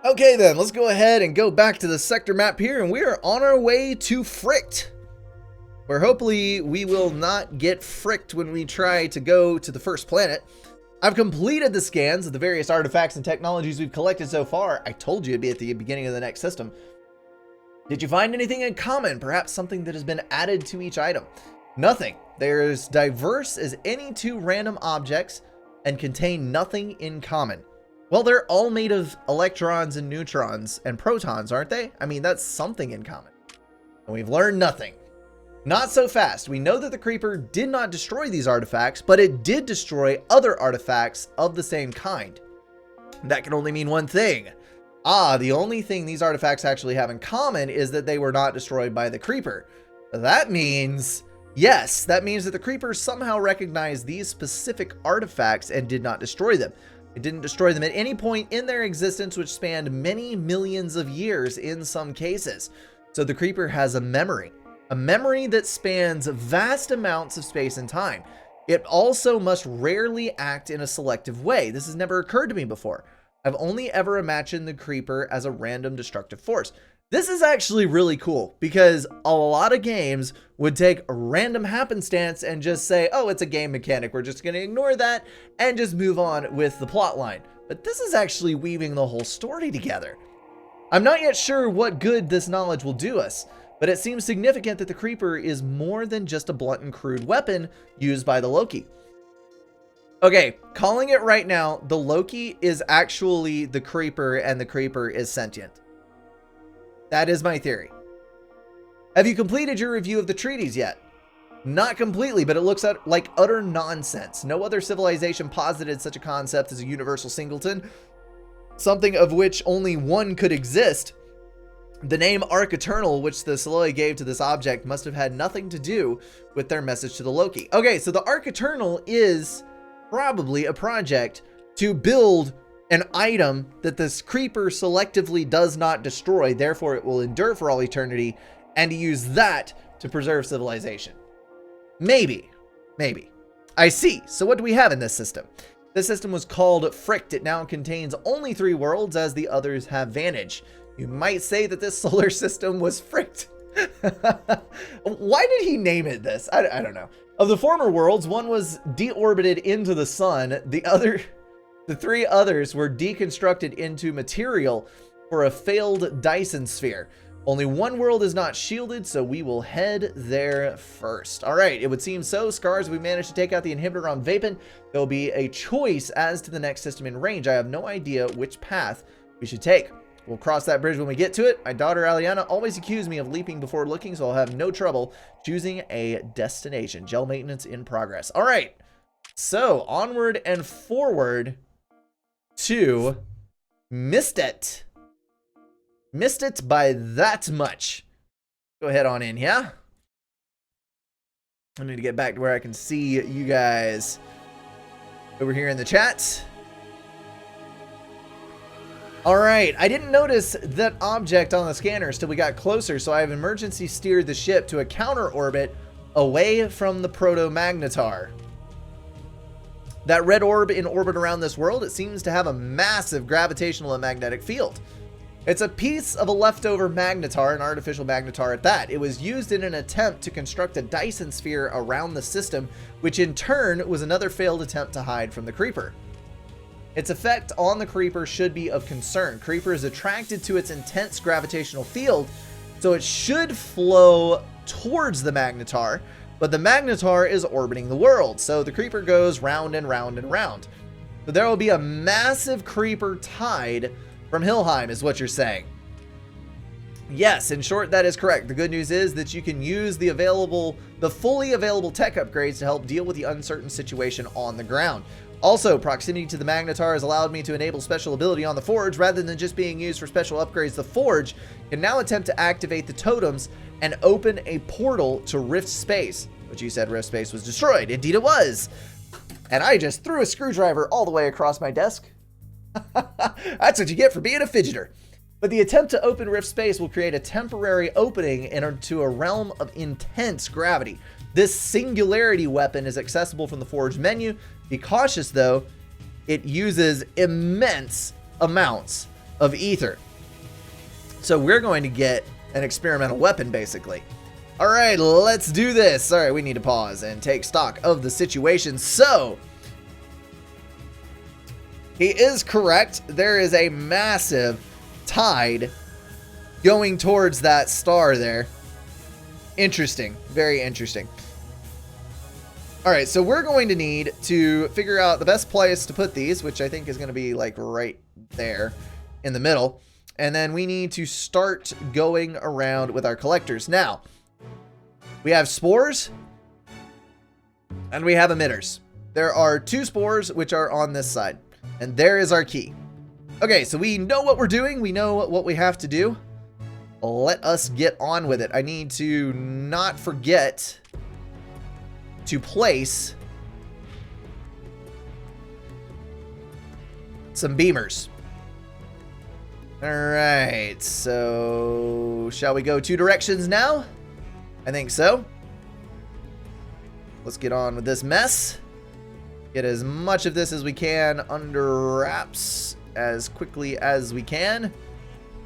Okay then, let's go ahead and go back to the sector map here, and we are on our way to Fricked, where hopefully we will not get fricked when we try to go to the first planet. I've completed the scans of the various artifacts and technologies we've collected so far. I told you it'd be at the beginning of the next system. Did you find anything in common? Perhaps something that has been added to each item? Nothing. They're as diverse as any two random objects and contain nothing in common. Well, they're all made of electrons and neutrons and protons, aren't they? I mean, that's something in common. And we've learned nothing. Not so fast. We know that the creeper did not destroy these artifacts, but it did destroy other artifacts of the same kind. That can only mean one thing. The only thing these artifacts actually have in common is that they were not destroyed by the creeper. That means, yes, that means that the creeper somehow recognized these specific artifacts and did not destroy them. It didn't destroy them at any point in their existence, which spanned many millions of years in some cases. So the creeper has a memory that spans vast amounts of space and time. It also must rarely act in a selective way. This has never occurred to me before. I've only ever imagined the creeper as a random destructive force. This is actually really cool because a lot of games would take a random happenstance and just say, oh, it's a game mechanic. We're just going to ignore that and just move on with the plot line. But this is actually weaving the whole story together. I'm not yet sure what good this knowledge will do us, but it seems significant that the creeper is more than just a blunt and crude weapon used by the Loki. Okay, calling it right now, the Loki is actually the creeper and the creeper is sentient. That is my theory. Have you completed your review of the treaties yet? Not completely, but it looks like utter nonsense. No other civilization posited such a concept as a universal singleton, something of which only one could exist. The name Arc Eternal, which the Soloi gave to this object, must have had nothing to do with their message to the Loki. Okay, so the Arc Eternal is probably a project to build an item that this creeper selectively does not destroy, therefore it will endure for all eternity, and to use that to preserve civilization. Maybe. I see. So what do we have in this system? This system was called Fricked. It now contains only 3 worlds, as the others have vanished. You might say that this solar system was fricked. Why did he name it this? I don't know. Of the former worlds, one was deorbited into the sun. The 3 others were deconstructed into material for a failed Dyson sphere. Only one world is not shielded, so we will head there first. All right, it would seem so. Scars, we managed to take out the inhibitor on Vapin. There'll be a choice as to the next system in range. I have no idea which path we should take. We'll cross that bridge when we get to it. My daughter Aliana always accused me of leaping before looking, so I'll have no trouble choosing a destination. Gel maintenance in progress. All right, so onward and forward to Missed It. Missed it by that much. Go ahead on in, yeah? I need to get back to where I can see you guys over here in the chat. All right, I didn't notice that object on the scanners till we got closer, so I have emergency steered the ship to a counter orbit away from the proto-magnetar. That red orb in orbit around this world, it seems to have a massive gravitational and magnetic field. It's a piece of a leftover magnetar, an artificial magnetar at that. It was used in an attempt to construct a Dyson sphere around the system, which in turn was another failed attempt to hide from the creeper. Its effect on the creeper should be of concern. Creeper is attracted to its intense gravitational field, so it should flow towards the magnetar, but the magnetar is orbiting the world, so the creeper goes round and round and round. So there will be a massive creeper tide from Helheim, is what you're saying. Yes, in short, that is correct. The good news is that you can use the fully available tech upgrades to help deal with the uncertain situation on the ground. Also, proximity to the magnetar has allowed me to enable special ability on the forge. Rather than just being used for special upgrades, the forge can now attempt to activate the totems and open a portal to Rift Space. But you said Rift Space was destroyed. Indeed it was. And I just threw a screwdriver all the way across my desk. That's what you get for being a fidgeter. But the attempt to open Rift Space will create a temporary opening into a realm of intense gravity. This Singularity weapon is accessible from the Forge menu. Be cautious though, it uses immense amounts of ether. So we're going to get an experimental weapon, basically. All right, let's do this. All right, we need to pause and take stock of the situation. So he is correct. There is a massive tide going towards that star there. Interesting. Very interesting. All right, so we're going to need to figure out the best place to put these, which I think is going to be like right there in the middle. And then we need to start going around with our collectors. Now, we have spores and we have emitters. There are 2 spores which are on this side, and there is our key. Okay, so we know what we're doing. We know what we have to do. Let us get on with it. I need to not forget to place some beamers. All right, so shall we go 2 directions now? I think so. Let's get on with this mess. Get as much of this as we can under wraps as quickly as we can,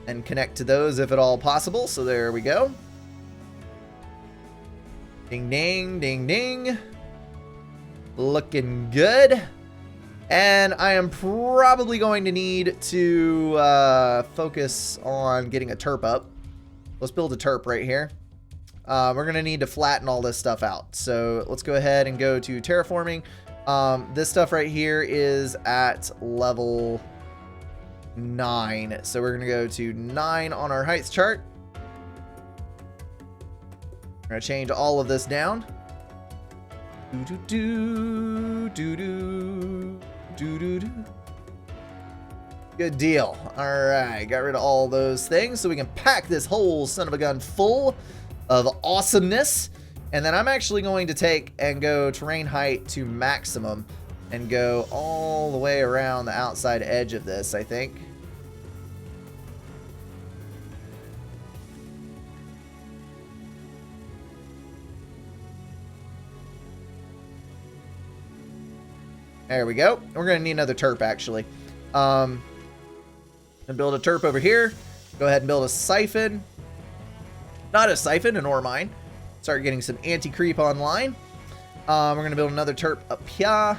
and connect to those if at all possible. So there we go. Ding, ding, ding, ding. Looking good. And I am probably going to need to focus on getting a terp up. Let's build a terp right here. We're going to need to flatten all this stuff out. So let's go ahead and go to terraforming. This stuff right here is at level 9. So we're going to go to 9 on our heights chart. We're going to change all of this down. Good deal. All right, got rid of all those things so we can pack this whole son of a gun full of awesomeness. And then I'm actually going to take and go terrain height to maximum and go all the way around the outside edge of this, I think. There we go. We're going to need another terp, actually. And build a terp over here. Go ahead and build a siphon. Not a siphon, an ore mine. Start getting some anti-creep online. We're going to build another terp up here.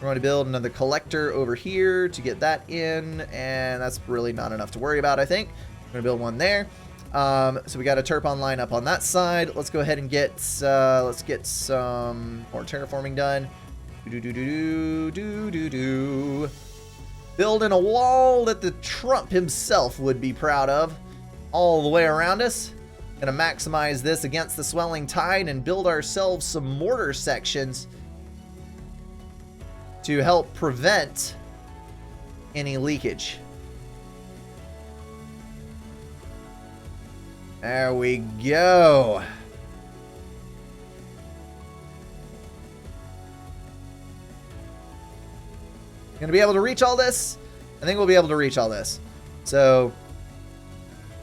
We're going to build another collector over here to get that in. And that's really not enough to worry about, I think. We're going to build one there. So we got a terp online up on that side. Let's go ahead and let's get some more terraforming done. Building a wall that the Trump himself would be proud of all the way around us. Gonna maximize this against the swelling tide and build ourselves some mortar sections to help prevent any leakage. There we go. Gonna be able to reach all this? I think we'll be able to reach all this. So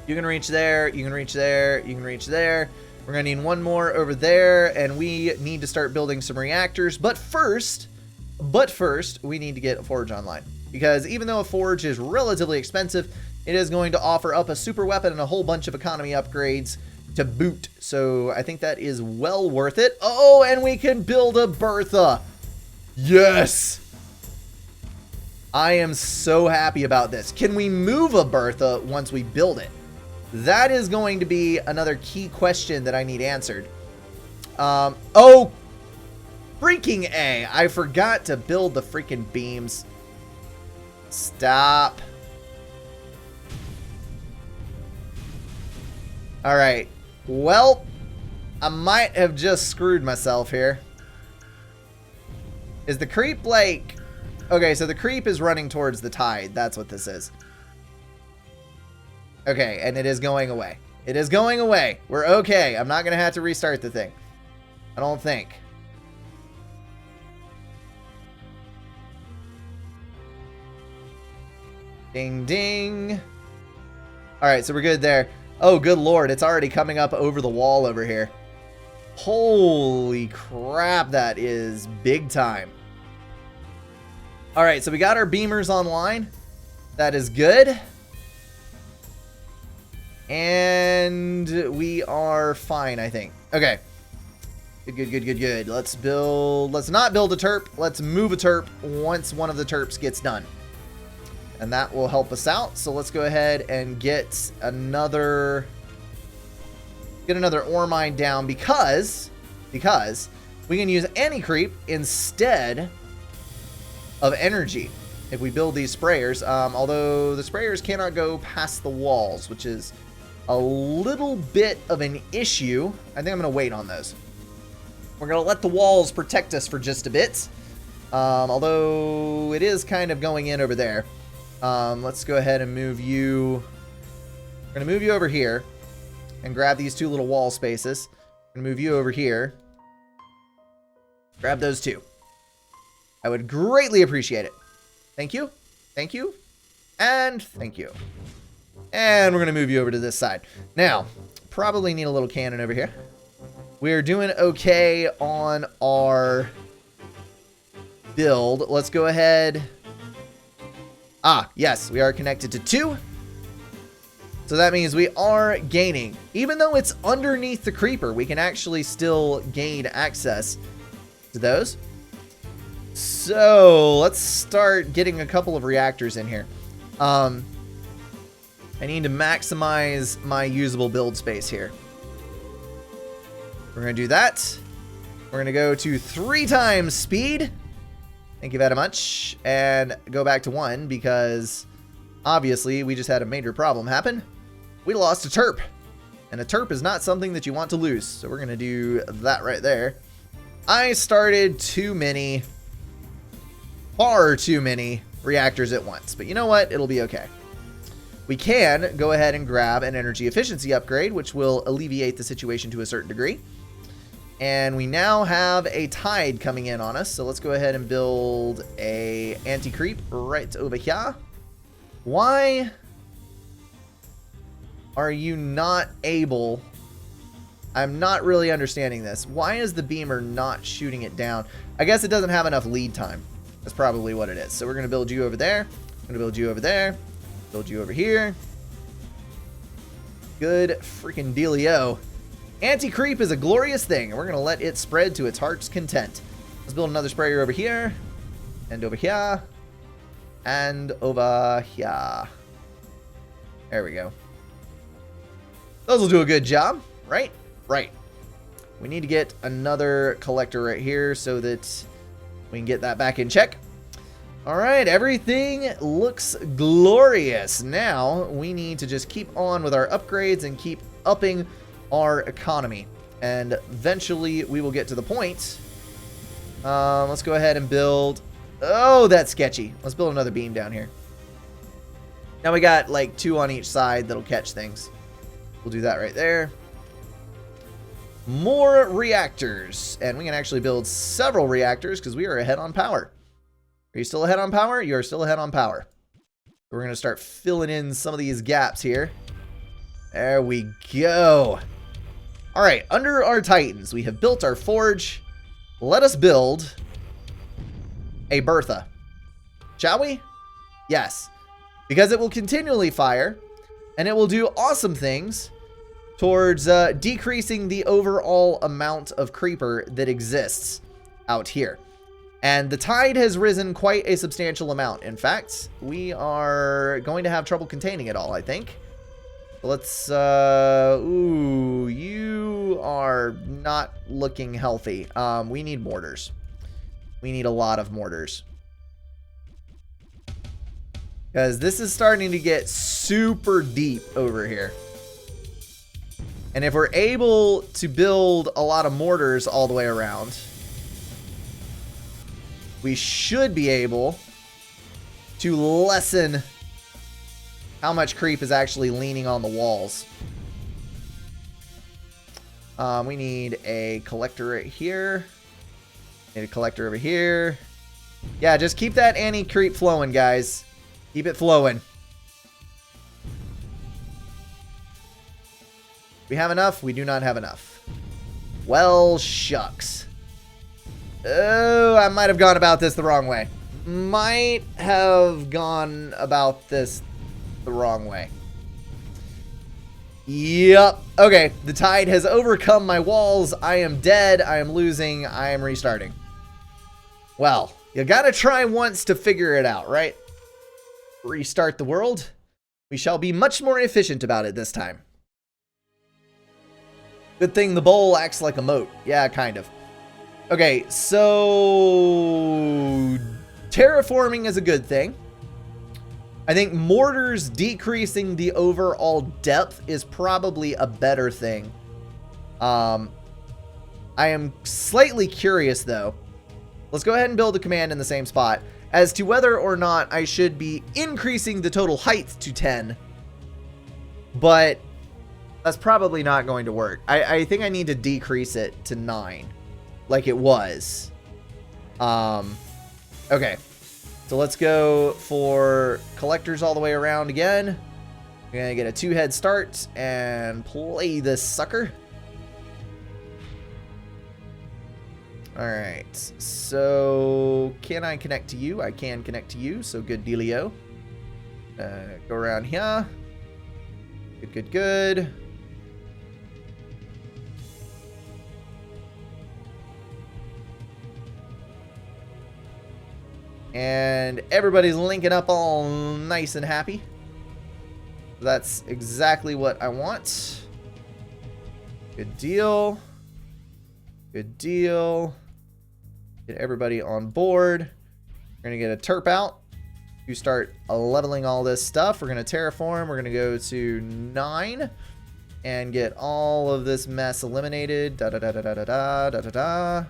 you can reach there, you can reach there, you can reach there. We're gonna need one more over there, and we need to start building some reactors. But first, we need to get a forge online. Because even though a forge is relatively expensive, it is going to offer up a super weapon and a whole bunch of economy upgrades to boot. So I think that is well worth it. Oh, and we can build a Bertha. Yes! I am so happy about this. Can we move a Bertha once we build it? That is going to be another key question that I need answered. Oh, freaking A. I forgot to build the freaking beams. Stop. All right. Well, I might have just screwed myself here. Is the creep like... Okay, so the creep is running towards the tide. That's what this is. Okay, and it is going away. It is going away. We're okay. I'm not going to have to restart the thing. I don't think. Ding, ding. All right, so we're good there. Oh, good Lord. It's already coming up over the wall over here. Holy crap. That is big time. All right, so we got our beamers online. That is good. And we are fine, I think. Okay. Good. Let's not build a terp. Let's move a terp once one of the terps gets done. And that will help us out. So let's go ahead and get another ore mine down because we can use anti-creep instead of energy if we build these sprayers. Although the sprayers cannot go past the walls, which is a little bit of an issue. I think I'm going to wait on those. We're going to let the walls protect us for just a bit. Although it is kind of going in over there. Let's go ahead and move you. We're going to move you over here and grab these two little wall spaces. I'm going to move you over here. Grab those two. I would greatly appreciate it. Thank you. Thank you. And thank you. And we're going to move you over to this side. Now, probably need a little cannon over here. We're doing okay on our build. Let's go ahead. Ah, yes, we are connected to 2. So that means we are gaining. Even though it's underneath the creeper, we can actually still gain access to those. So let's start getting a couple of reactors in here. I need to maximize my usable build space here. We're going to do that. We're going to go to 3 times speed. Thank you very much. And go back to 1 because obviously we just had a major problem happen. We lost a terp. And a terp is not something that you want to lose. So we're going to do that right there. I started far too many reactors at once. But you know what? It'll be okay. We can go ahead and grab an energy efficiency upgrade, which will alleviate the situation to a certain degree. And we now have a tide coming in on us. So let's go ahead and build a anti-creep right over here. Why are you not able? I'm not really understanding this. Why is the beamer not shooting it down? I guess it doesn't have enough lead time. That's probably what it is. So we're going to build you over there. I'm going to build you over there. Build you over here. Good freaking dealio. Anti-creep is a glorious thing, and we're going to let it spread to its heart's content. Let's build another sprayer over here. And over here. And over here. There we go. Those will do a good job, right? Right. We need to get another collector right here so that we can get that back in check. All right, everything looks glorious. Now we need to just keep on with our upgrades and keep upping our economy. And eventually we will get to the point. Let's go ahead and build. Oh, that's sketchy. Let's build another beam down here. Now we got like 2 on each side that'll catch things. We'll do that right there. More reactors. And we can actually build several reactors because we are ahead on power. Are you still ahead on power? You are still ahead on power. We're going to start filling in some of these gaps here. There we go. All right, under our Titans, we have built our forge. Let us build a Bertha. Shall we? Yes. Because it will continually fire, and it will do awesome things towards decreasing the overall amount of creeper that exists out here. And the tide has risen quite a substantial amount. In fact, we are going to have trouble containing it all, I think. Let's, ooh, you are not looking healthy. We need mortars. We need a lot of mortars. Because this is starting to get super deep over here. And if we're able to build a lot of mortars all the way around, we should be able to lessen how much creep is actually leaning on the walls. We need a collector right here. Need a collector over here. Yeah, just keep that anti-creep flowing, guys. Keep it flowing. We have enough? We do not have enough. Well, shucks. Oh, I might have gone about this the wrong way. Might have gone about this the wrong way. Yep. Okay, the tide has overcome my walls. I am dead. I am losing. I am restarting. Well, you gotta try once to figure it out, right? Restart the world. We shall be much more efficient about it this time. Good thing the bowl acts like a moat. Yeah, kind of. Okay, so terraforming is a good thing. I think mortars decreasing the overall depth is probably a better thing. I am slightly curious though. Let's go ahead and build a command in the same spot as to whether or not I should be increasing the total height to 10. But that's probably not going to work. I think I need to decrease it to 9 like it was. Okay. So let's go for collectors all the way around again. We're going to get a 2-head start and play this sucker. Alright, so can I connect to you? I can connect to you, so good dealio. Go around here. Good, good, good. And everybody's linking up all nice and happy. That's exactly what I want. Good deal. Good deal. Get everybody on board. We're going to get a terp out to start leveling all this stuff. We're going to terraform. We're going to go to 9 and get all of this mess eliminated. Da da da da da da da da da da.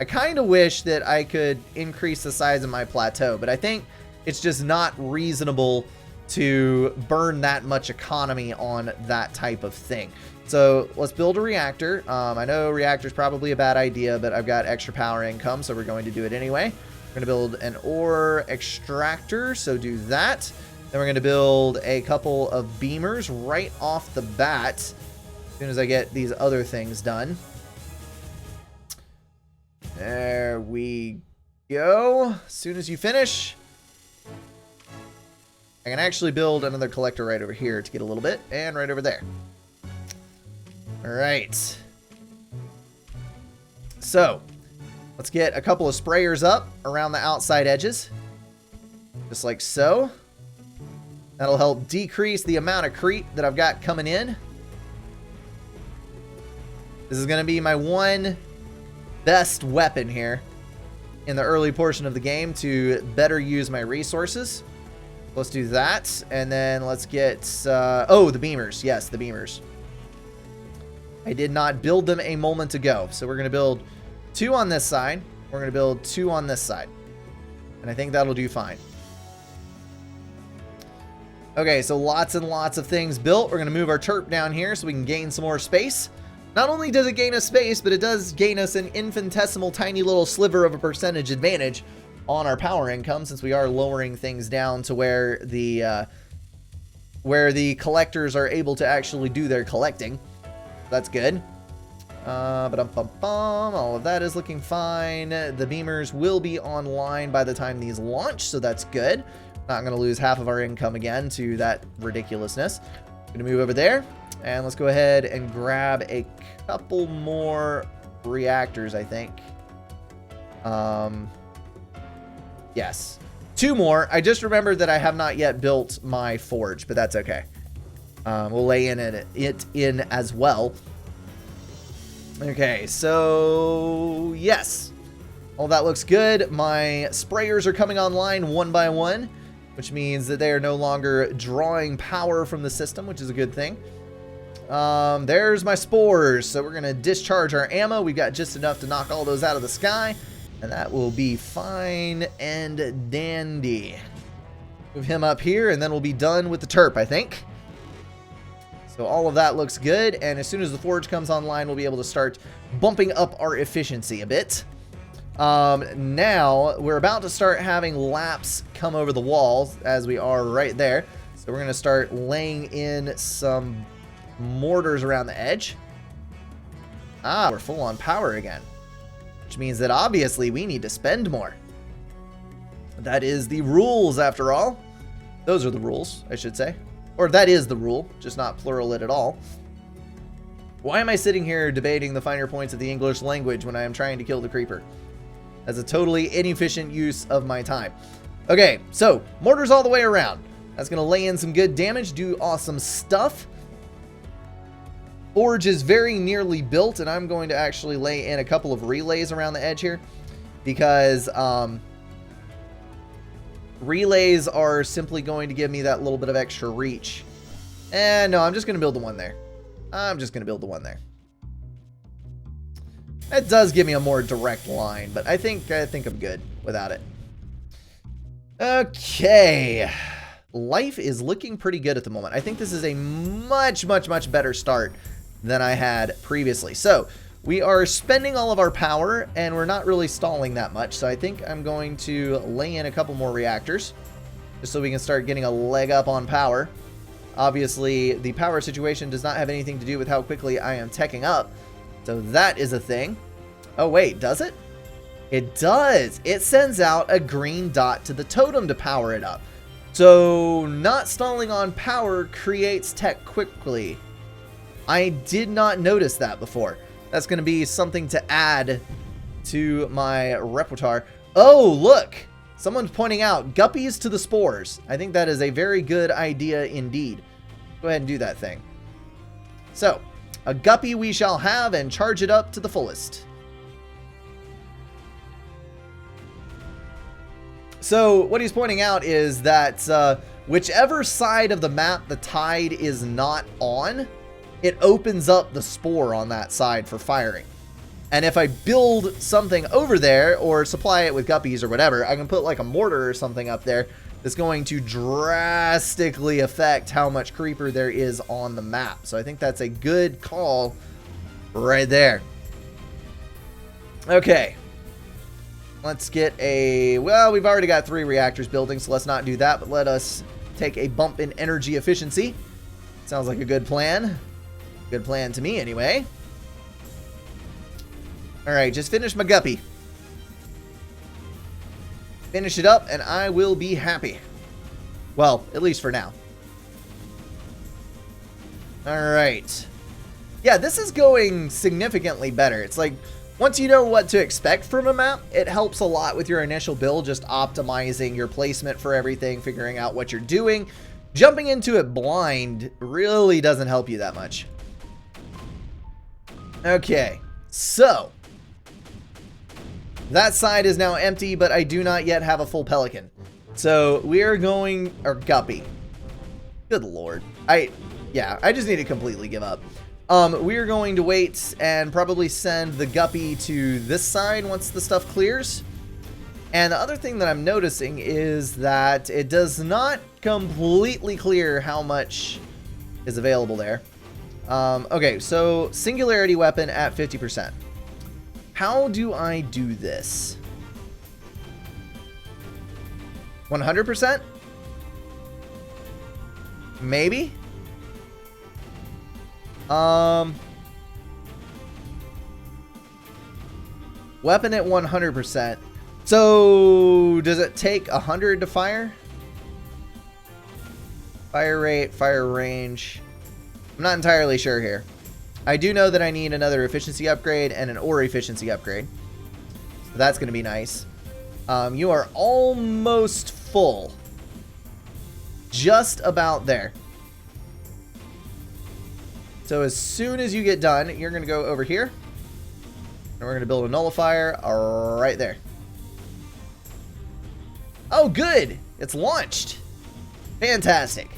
I kind of wish that I could increase the size of my plateau, but I think it's just not reasonable to burn that much economy on that type of thing. So let's build a reactor. I know reactor's probably a bad idea, but I've got extra power income, so we're going to do it anyway. We're going to build an ore extractor, so do that. Then we're going to build a couple of beamers right off the bat as soon as I get these other things done. There we go. As soon as you finish, I can actually build another collector right over here to get a little bit, and right over there. All right. So, let's get a couple of sprayers up around the outside edges. Just like so. That'll help decrease the amount of creep that I've got coming in. This is going to be my one best weapon here in the early portion of the game to better use my resources. Let's do that, and then let's get oh, the beamers. Yes, the beamers. I did not build them a moment ago, so we're going to build 2 on this side. We're going to build 2 on this side, and I think that'll do fine. Okay, so lots and lots of things built. We're going to move our terp down here so we can gain some more space. Not only does it gain us space, but it does gain us an infinitesimal tiny little sliver of a percentage advantage on our power income, since we are lowering things down to where the collectors are able to actually do their collecting. That's good. All of that is looking fine. The beamers will be online by the time these launch, so that's good. Not going to lose half of our income again to that ridiculousness. Going to move over there, and let's go ahead and grab a couple more reactors, I think. Yes, 2 more. I just remembered that I have not yet built my forge, but that's okay. We'll lay it in as well. Okay, so yes, all that looks good. My sprayers are coming online one by one, which means that they are no longer drawing power from the system, which is a good thing. There's my spores, so we're going to discharge our ammo. We've got just enough to knock all those out of the sky, and that will be fine and dandy. Move him up here, and then we'll be done with the terp, I think. So all of that looks good, and as soon as the forge comes online, we'll be able to start bumping up our efficiency a bit. Now, we're about to start having laps come over the walls, as we are right there. So we're going to start laying in some mortars around the edge. Ah, we're full on power again, which means that obviously we need to spend more. That is the rules, after all. Those are the rules, I should say. Or that is the rule, just not plural it at all. Why am I sitting here debating the finer points of the English language when I am trying to kill the creeper? That's a totally inefficient use of my time. Okay, so mortars all the way around. That's going to lay in some good damage, do awesome stuff. Forge is very nearly built, and I'm going to actually lay in a couple of relays around the edge here because relays are simply going to give me that little bit of extra reach. And no, I'm just going to build the one there. I'm just going to build the one there. That does give me a more direct line, but I think I'm good without it. Okay. Life is looking pretty good at the moment. I think this is a much better start than I had previously. So we are spending all of our power and we're not really stalling that much. So I think I'm going to lay in a couple more reactors just so we can start getting a leg up on power. Obviously, the power situation does not have anything to do with how quickly I am teching up. So that is a thing. Oh, wait, does it? It does. It sends out a green dot to the totem to power it up. So not stalling on power creates tech quickly. I did not notice that before. That's going to be something to add to my repertoire. Oh, look. Someone's pointing out guppies to the spores. I think that is a very good idea indeed. Go ahead and do that thing. So, a guppy we shall have and charge it up to the fullest. So, what he's pointing out is that whichever side of the map the tide is not on, it opens up the spore on that side for firing. And if I build something over there or supply it with guppies or whatever, I can put like a mortar or something up there that's going to drastically affect how much creeper there is on the map. So I think that's a good call right there. Okay. Let's get a... Well, we've already got 3 reactors building, so let's not do that. But let us take a bump in energy efficiency. Sounds like a good plan. Good plan to me, anyway. Alright, just finish my guppy. Finish it up, and I will be happy. Well, at least for now. Alright. Yeah, this is going significantly better. It's like, once you know what to expect from a map, it helps a lot with your initial build, just optimizing your placement for everything, figuring out what you're doing. Jumping into it blind really doesn't help you that much. Okay, so... that side is now empty, but I do not yet have a full pelican. So we are going, or guppy. Good lord. I just need to completely give up. We are going to wait and probably send the guppy to this side once the stuff clears. And the other thing that I'm noticing is that it does not completely clear how much is available there. Okay, so Singularity weapon at 50%. How do I do this? 100%? Maybe? Weapon at 100%. So, does it take 100 to fire? Fire rate, fire range. I'm not entirely sure here. I do know that I need another efficiency upgrade and an ore efficiency upgrade. So that's going to be nice. You are almost full. Just about there. So as soon as you get done, you're going to go over here. And we're going to build a nullifier right there. Oh, good. It's launched. Fantastic.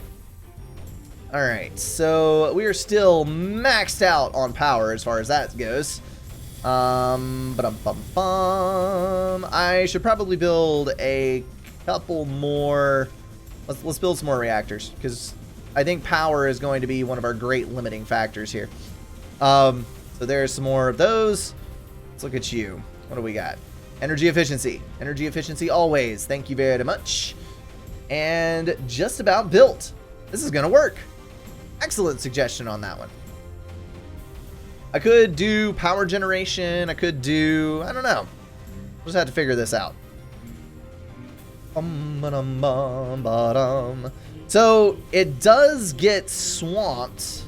Alright, so we are still maxed out on power as far as that goes. I should probably build a couple more. Let's build some more reactors, because I think power is going to be one of our great limiting factors here. So there's some more of those. Let's look at you. What do we got? Energy efficiency. Energy efficiency always. Thank you very much. And just about built. This is going to work. Excellent suggestion on that one. I could do power generation. I could do... I don't know. We'll just have to So So it does get swamped,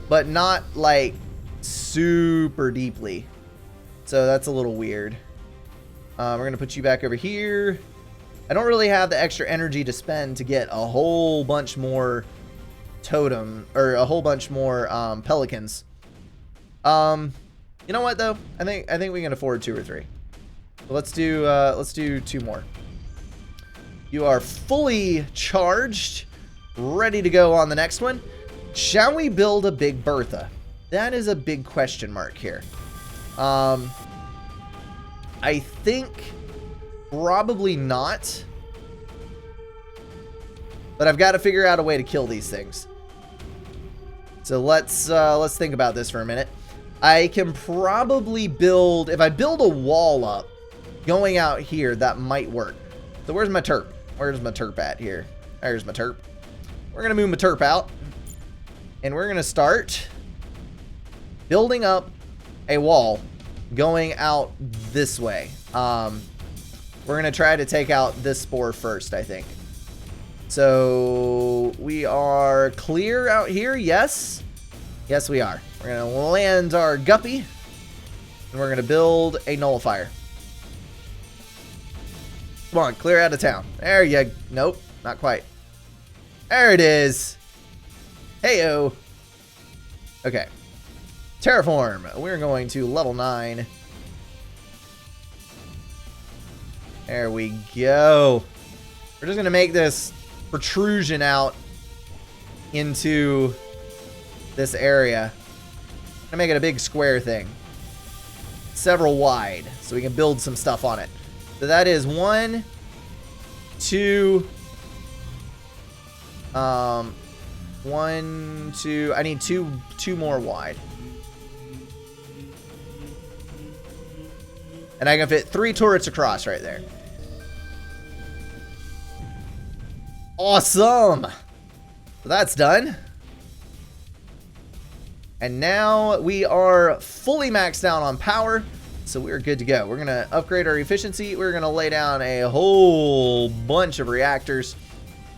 but not like super deeply. So that's a little weird. We're going to put you back over here. I don't really have the extra energy to spend to get a whole bunch more totem, or a whole bunch more pelicans. You know what though? I think we can afford 2 or 3. So let's do 2 more. You are fully charged, ready to go on the next one. Shall we build a Big Bertha? That is a big question mark here. I think probably not. But I've got to figure out a way to kill these things. So let's think about this for a minute. I can probably build, if I build a wall up going out here, that might work. So where's my terp? Where's my terp at here? There's my terp. We're going to move my terp out. And we're going to start building up a wall going out this way. We're going to try to take out this spore first, I think. So we are clear out here. Yes. Yes, we are. We're going to land our guppy. And we're going to build a nullifier. Come on, clear out of town. There you go. Nope, not quite. There it is. Heyo. Okay. Terraform. We're going to level 9. There we go. We're just going to make this protrusion out into this area. I'm gonna make it a big square thing, several wide, so we can build some stuff on it. So that is 1, 2, 1, 2. I need two more wide, and I can fit 3 turrets across right there. Awesome. So that's done. And now we are fully maxed out on power, so we're good to go. We're going to upgrade our efficiency. We're going to lay down a whole bunch of reactors.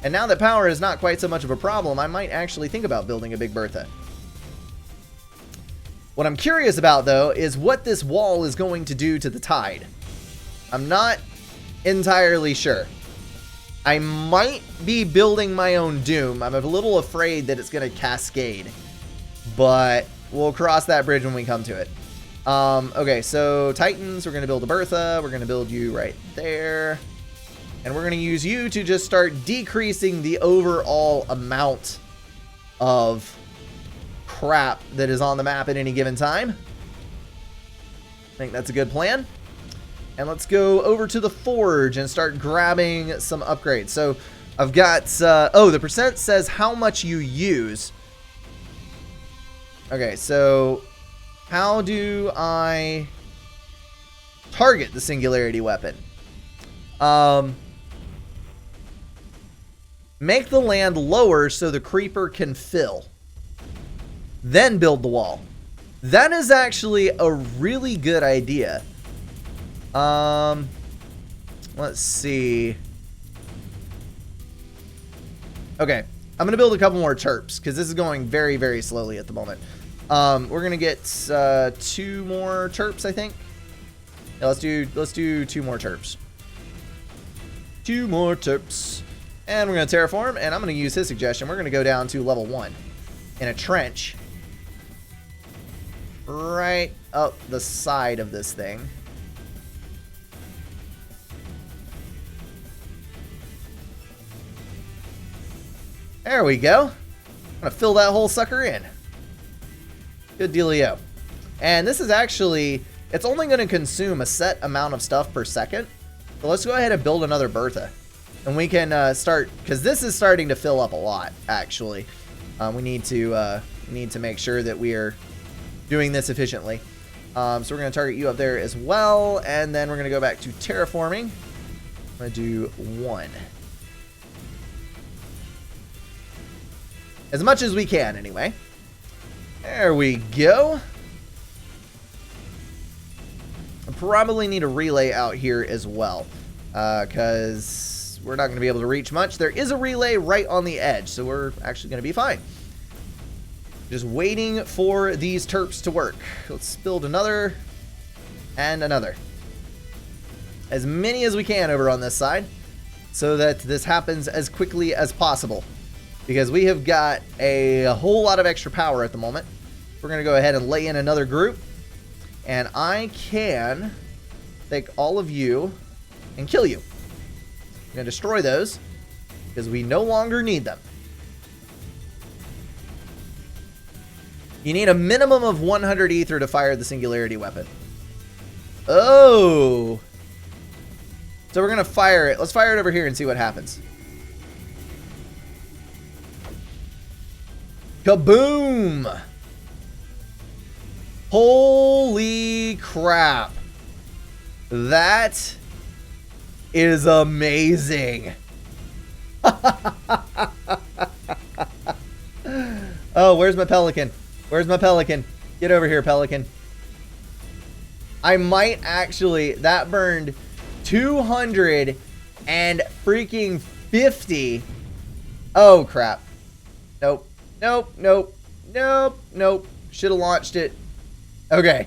And now that power is not quite so much of a problem, I might actually think about building a Big Bertha. What I'm curious about, though, is what this wall is going to do to the tide. I'm not entirely sure. I might be building my own doom. I'm a little afraid that it's going to cascade. But we'll cross that bridge when we come to it. Okay, so Titans, we're going to build a Bertha. We're going to build you right there. And we're going to use you to just start decreasing the overall amount of crap that is on the map at any given time. I think that's a good plan. And let's go over to the Forge and start grabbing some upgrades. So I've got, oh, the percent says how much you use. Okay, so how do I target the Singularity weapon? Make the land lower so the creeper can fill. Then build the wall. That is actually a really good idea. Let's see. Okay, I'm gonna build a couple more terps because this is going very, very slowly at the moment. We're gonna get 2 more terps, I think. Yeah, let's do 2 more terps. 2 more terps, and we're gonna terraform. And I'm gonna use his suggestion. We're gonna go down to level 1 in a trench right up the side of this thing. There we go. I'm gonna fill that whole sucker in. Good dealio. And this is actually, it's only gonna consume a set amount of stuff per second. So let's go ahead and build another Bertha. And we can start, because this is starting to fill up a lot, actually. We need to make sure that we are doing this efficiently. So we're gonna target you up there as well. And then we're gonna go back to terraforming. I'm gonna do 1. As much as we can, anyway. There we go. I probably need a relay out here as well. Because we're not going to be able to reach much. There is a relay right on the edge, so we're actually going to be fine. Just waiting for these terps to work. Let's build another and another. As many as we can over on this side so that this happens as quickly as possible. Because we have got a whole lot of extra power at the moment. We're going to go ahead and lay in another group. And I can take all of you and kill you. I'm going to destroy those because we no longer need them. You need a minimum of 100 ether to fire the Singularity weapon. Oh! So we're going to fire it. Let's fire it over here and see what happens. Kaboom! Holy crap. That is amazing. Oh, where's my pelican? Where's my pelican? Get over here, pelican. I might actually, that burned 200 and freaking 50. Oh, crap. Nope. Nope. Nope. Nope. Nope. Should have launched it. Okay.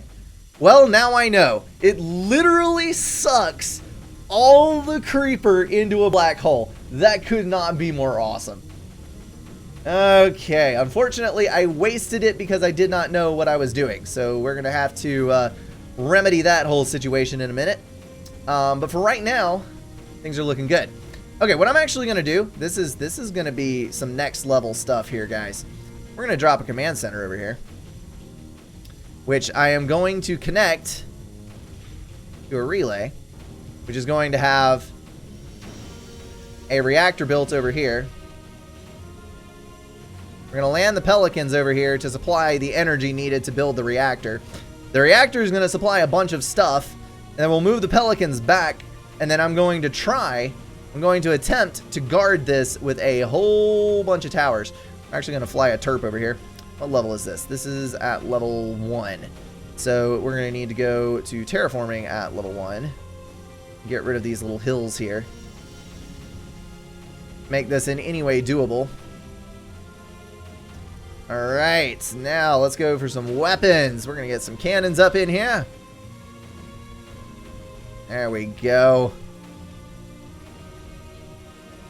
Well, now I know. It literally sucks all the creeper into a black hole. That could not be more awesome. Okay. Unfortunately, I wasted it because I did not know what I was doing. So we're going to have to remedy that whole situation in a minute. But for right now, things are looking good. Okay, what I'm actually going to do, this is going to be some next level stuff here, guys. We're going to drop a command center over here, which I am going to connect to a relay, which is going to have a reactor built over here. We're going to land the pelicans over here to supply the energy needed to build the reactor. The reactor is going to supply a bunch of stuff, and then we'll move the pelicans back, and then I'm going to attempt to guard this with a whole bunch of towers. I'm actually going to fly a terp over here. What level is this? This is at level 1. So we're going to need to go to terraforming at level 1. Get rid of these little hills here. Make this in any way doable. Alright, now let's go for some weapons. We're going to get some cannons up in here. There we go.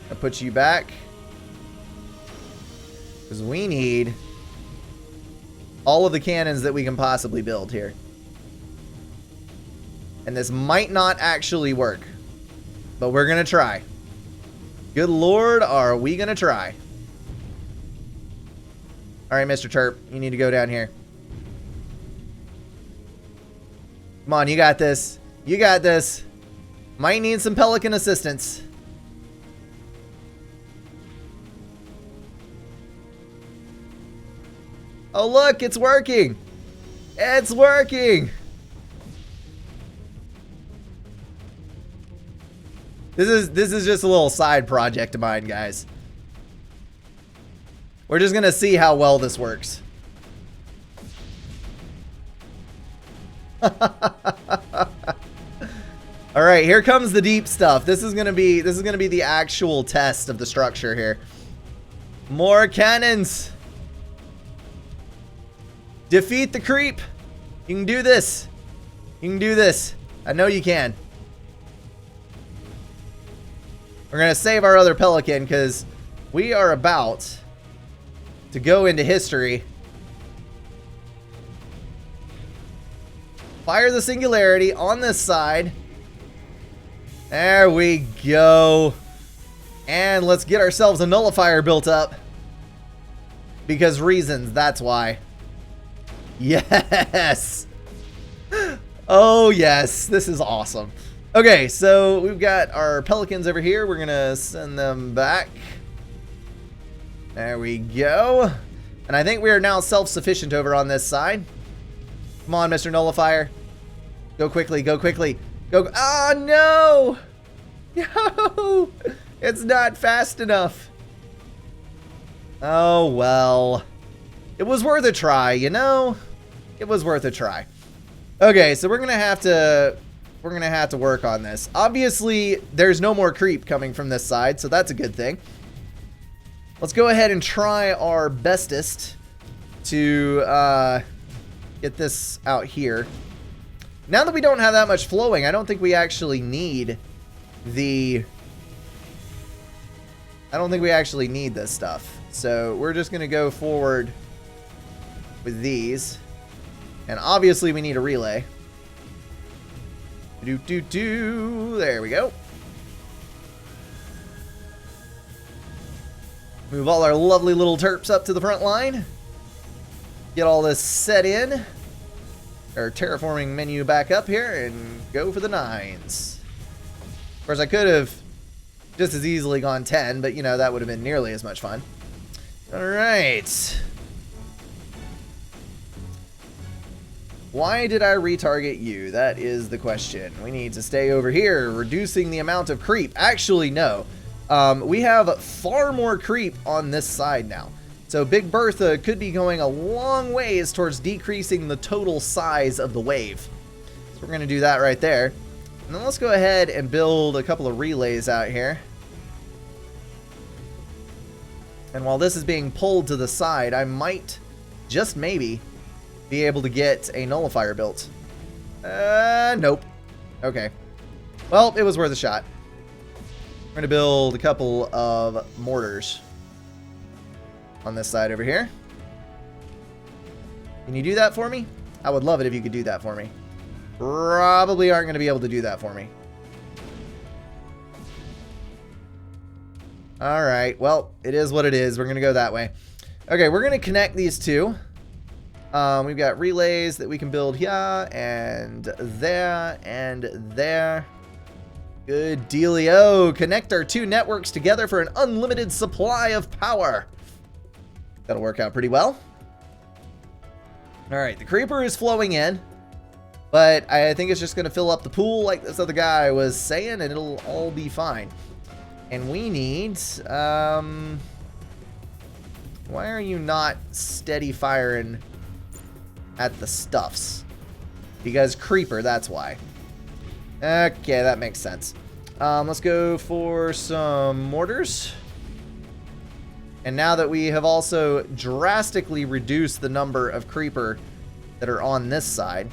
I'll put you back. Because we need all of the cannons that we can possibly build here. And this might not actually work. But we're going to try. Good Lord, are we going to try? Alright, Mr. Terp, you need to go down here. Come on, you got this. You got this. Might need some pelican assistance. Oh, look, it's working. It's working. This is just a little side project of mine, guys. We're just going to see how well this works. All right, here comes the deep stuff. This is going to be the actual test of the structure here. More cannons. Defeat the creep. You can do this. You can do this. I know you can. We're going to save our other pelican because we are about to go into history. Fire the Singularity on this side. There we go. And let's get ourselves a nullifier built up. Because reasons, that's why. Yes. Oh, yes. This is awesome. Okay, so we've got our pelicans over here. We're going to send them back. There we go. And I think we are now self-sufficient over on this side. Come on, Mr. Nullifier. Go quickly, go quickly. Go. Oh, no. No. It's not fast enough. Oh, well. It was worth a try, you know? It was worth a try. Okay, so we're going to we're going to have to work on this. Obviously, there's no more creep coming from this side, so that's a good thing. Let's go ahead and try our bestest to get this out here. Now that we don't have that much flowing, I don't think we actually need the... I don't think we actually need this stuff. So we're just going to go forward with these. And obviously we need a relay. There we go. Move all our lovely little terps up to the front line. Get all this set in. Our terraforming menu back up here and go for the 9s. Of course, I could have just as easily gone 10, but you know, that would have been nearly as much fun. All right. Why did I retarget you? That is the question. We need to stay over here, reducing the amount of creep. Actually, no. We have far more creep on this side now. So Big Bertha could be going a long ways towards decreasing the total size of the wave. So we're going to do that right there. And then let's go ahead and build a couple of relays out here. And while this is being pulled to the side, I might, just maybe, be able to get a nullifier built. Nope. Okay. Well, it was worth a shot. We're going to build a couple of mortars on this side over here. Can you do that for me? I would love it if you could do that for me. Probably aren't going to be able to do that for me. Alright, well, it is what it is. We're going to go that way. Okay, we're going to connect these two. We've got relays that we can build here, and there, and there. Good dealio. Connect our two networks together for an unlimited supply of power. That'll work out pretty well. Alright, the creeper is flowing in, but I think it's just going to fill up the pool like this other guy was saying, and it'll all be fine. And we need, why are you not steady firing at the stuffs? Because creeper, that's why. Okay, that makes sense. Let's go for some mortars. And now that we have also drastically reduced the number of creeper that are on this side,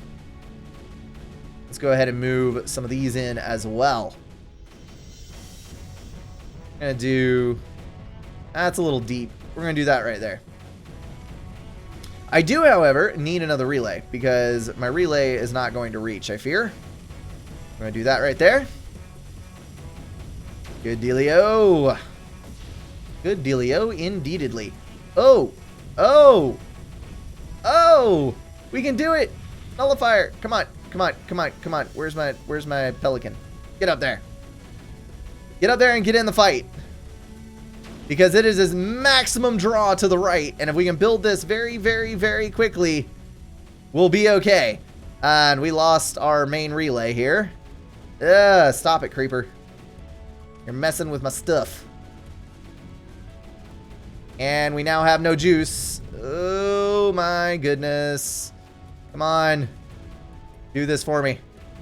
let's go ahead and move some of these in as well. I'm going to do... That's a little deep. We're going to do that right there. I do, however, need another relay because my relay is not going to reach, I fear. I'm going to do that right there. Good dealio. Good dealio, indeededly. Oh! Oh! Oh! We can do it! Nullifier! Come on! Come on! Come on! Come on! Where's my pelican? Get up there! Get up there and get in the fight! Because it is his maximum draw to the right, and if we can build this very, very, very quickly, we'll be okay. And we lost our main relay here. Stop it, creeper. You're messing with my stuff. And we now have no juice. Oh my goodness. Come on. Do this for me.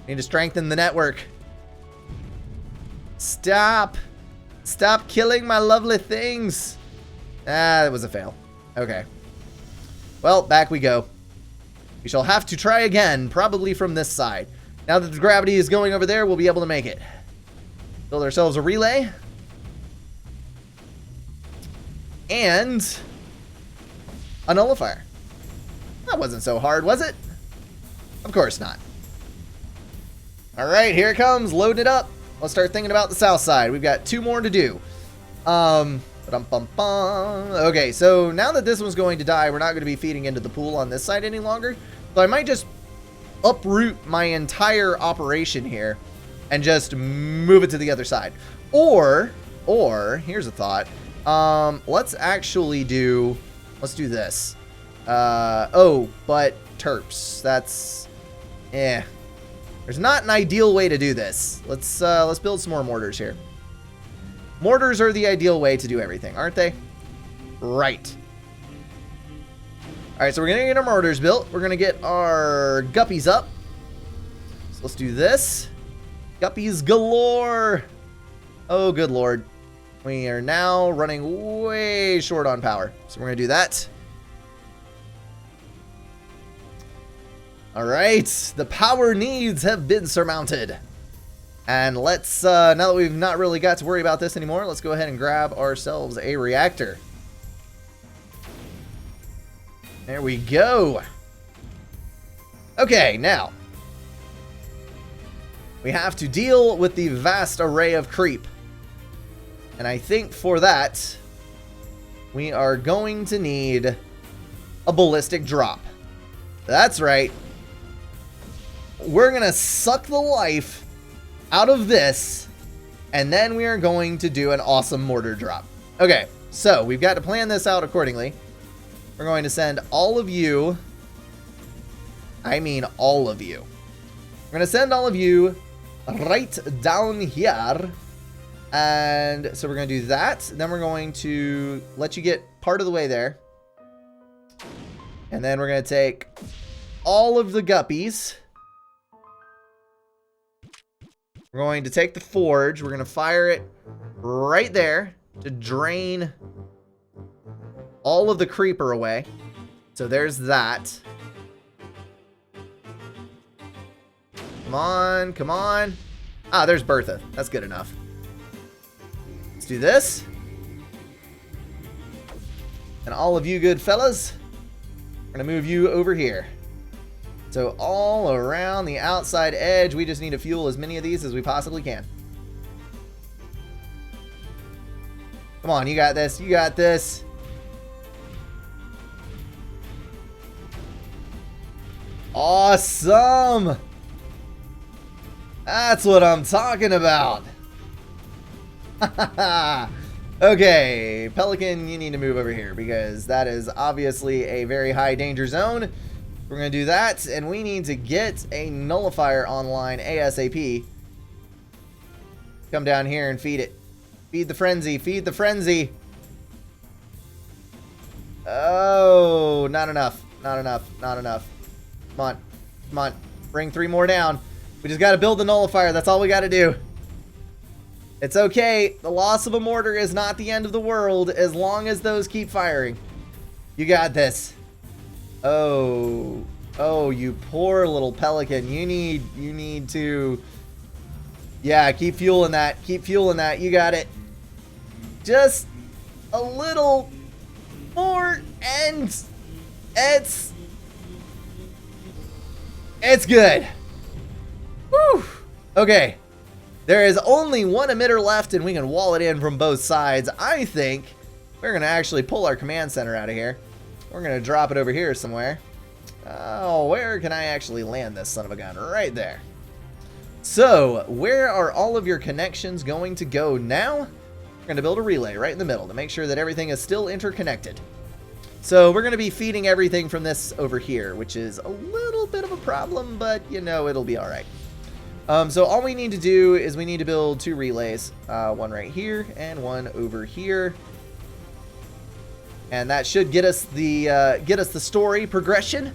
Need to strengthen the network. Stop. Stop killing my lovely things. That was a fail. Okay. Well, back we go. We shall have to try again, probably from this side. Now that the gravity is going over there, we'll be able to make it. Build ourselves a relay. And a nullifier. That wasn't so hard, was it? Of course not. Alright, here it comes. Load it up. Let's start thinking about the south side. We've got 2 more to do. Okay, so now that this one's going to die, we're not going to be feeding into the pool on this side any longer. So I might just uproot my entire operation here and just move it to the other side. Or, here's a thought. Let's do this. Oh, but terps. That's, There's not an ideal way to do this. Let's build some more mortars here. Mortars are the ideal way to do everything, aren't they? Right. Alright, so we're gonna get our mortars built. We're gonna get our guppies up. So let's do this. Guppies galore. Oh, good lord. We are now running way short on power. So we're going to do that. All right. The power needs have been surmounted. And let's, now that we've not really got to worry about this anymore, let's go ahead and grab ourselves a reactor. There we go. Okay, now we have to deal with the vast array of creep. And I think for that, we are going to need a ballistic drop. That's right. We're going to suck the life out of this, and then we are going to do an awesome mortar drop. Okay, so we've got to plan this out accordingly. We're going to send all of you, I mean all of you. We're going to send all of you right down here. And so we're going to do that. Then we're going to let you get part of the way there. And then we're going to take all of the guppies. We're going to take the forge. We're going to fire it right there to drain all of the creeper away. So there's that. Come on, come on. Ah, there's Bertha. That's good enough. Let's do this. And all of you good fellas, we're going to move you over here. So all around the outside edge, we just need to fuel as many of these as we possibly can. Come on, you got this. You got this. Awesome. That's what I'm talking about. Okay, Pelican, you need to move over here because that is obviously a very high danger zone. We're going to do that, and we need to get a nullifier online ASAP. Come down here and feed it. Feed the frenzy. Feed the frenzy. Oh, not enough. Not enough. Not enough. Come on. Come on. Bring 3 more down. We just got to build the nullifier. That's all we got to do. It's okay. The loss of a mortar is not the end of the world as long as those keep firing. You got this. Oh. Oh, you poor little pelican. You need to... Yeah, keep fueling that. Keep fueling that. You got it. Just a little more and it's good. Whew. Okay. There is only one emitter left and we can wall it in from both sides. I think we're going to actually pull our command center out of here. We're going to drop it over here somewhere. Oh, where can I actually land this son of a gun? Right there. So, where are all of your connections going to go now? We're going to build a relay right in the middle to make sure that everything is still interconnected. So, we're going to be feeding everything from this over here, which is a little bit of a problem, but, you know, it'll be all right. So, all we need to do is we need to build 2 relays. One right here and one over here. And that should get us the story progression.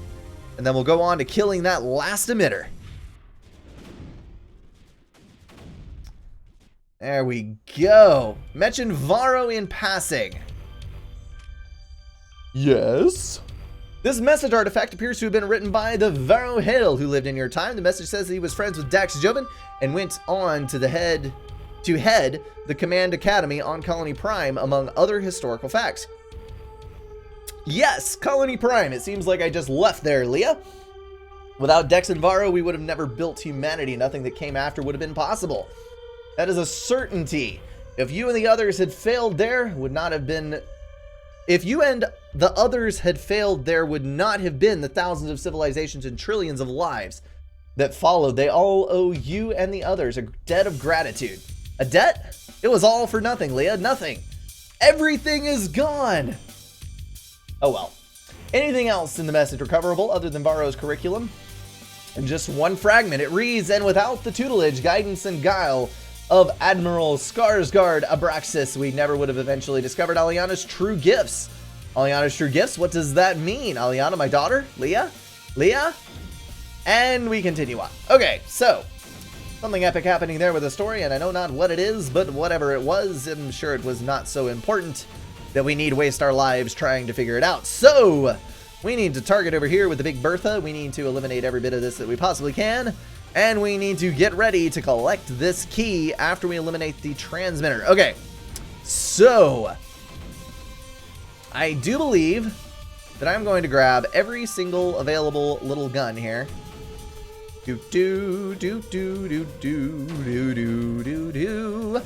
And then we'll go on to killing that last emitter. There we go. Mention Varro in passing. Yes. This message artifact appears to have been written by the Varro Hail who lived in your time. The message says that he was friends with Dax Joven and went on to head the Command Academy on Colony Prime, among other historical facts. Yes, Colony Prime. It seems like I just left there, Leah. Without Dex and Varro, we would have never built humanity. Nothing that came after would have been possible. That is a certainty. If you and the others had failed, there would not have been... If you and the others had failed, there would not have been the thousands of civilizations and trillions of lives that followed. They all owe you and the others a debt of gratitude. A debt? It was all for nothing, Leah. Nothing. Everything is gone. Oh well. Anything else in the message recoverable other than Varro's curriculum? And just one fragment. It reads, and without the tutelage, guidance, and guile of Admiral Skarsgård Abraxas, we never would have eventually discovered Aliana's true gifts. Aliana's true gifts? What does that mean? Aliana, my daughter? Leah? Leah? And we continue on. Okay, so Something epic happening there with the story, and I know not what it is, but whatever it was, I'm sure it was not so important that we need to waste our lives trying to figure it out. So, we need to target over here with the big Bertha. We need to eliminate every bit of this that we possibly can. And we need to get ready to collect this key after we eliminate the transmitter. Okay, so I do believe that I'm going to grab every single available little gun here. Do do do do do do do do do do.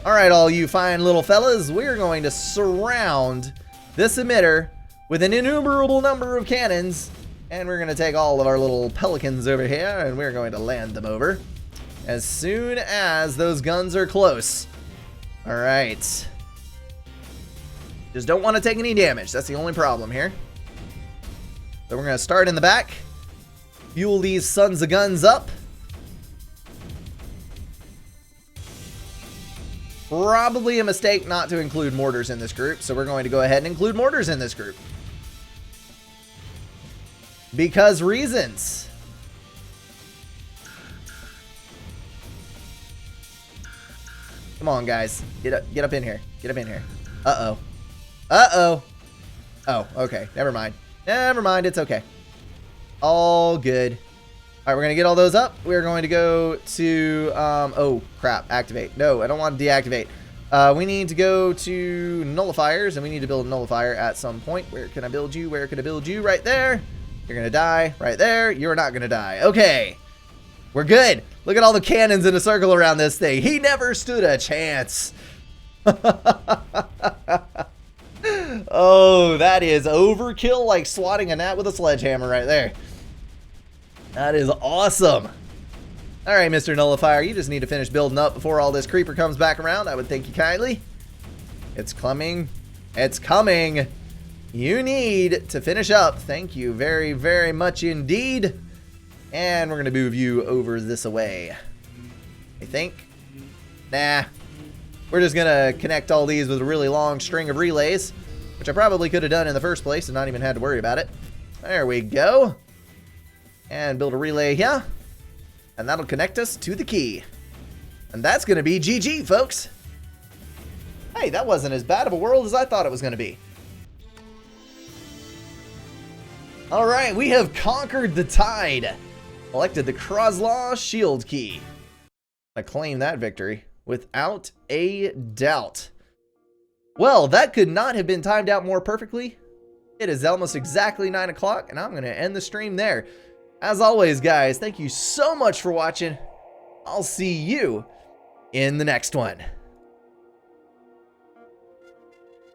All right, all you fine little fellas, we're going to surround this emitter with an innumerable number of cannons, and we're going to take all of our little pelicans over here, and we're going to land them over as soon as those guns are close. All right. Just don't want to take any damage. That's the only problem here. So we're going to start in the back. Fuel these sons of guns up. Probably a mistake not to include mortars in this group, so we're going to go ahead and include mortars in this group. Because reasons. Come on, guys. Get up in here. Get up in here. Uh-oh. Uh-oh. Oh, okay. Never mind. Never mind. It's okay. All good. All right, we're going to get all those up. We're going to go to, oh, crap. Activate. No, I don't want to deactivate. We need to go to nullifiers, and we need to build a nullifier at some point. Where can I build you? Where can I build you? Right there. You're going to die right there. You're not going to die. Okay. We're good. Look at all the cannons in a circle around this thing. He never stood a chance. Oh, that is overkill, like swatting a gnat with a sledgehammer right there. That is awesome. All right, Mr. Nullifier, you just need to finish building up before all this creeper comes back around. I would thank you kindly. It's coming. It's coming. You need to finish up. Thank you very, very much indeed. And we're going to move you over this away. I think. Nah. We're just going to connect all these with a really long string of relays, which I probably could have done in the first place and not even had to worry about it. There we go. And build a relay here. And that'll connect us to the key. And that's going to be GG, folks. Hey, that wasn't as bad of a world as I thought it was going to be. All right, we have conquered the tide. Collected the Kroslaw shield key. I claim that victory without a doubt. Well, that could not have been timed out more perfectly. It is almost exactly 9 o'clock, and I'm going to end the stream there. As always, guys, thank you so much for watching. I'll see you in the next one.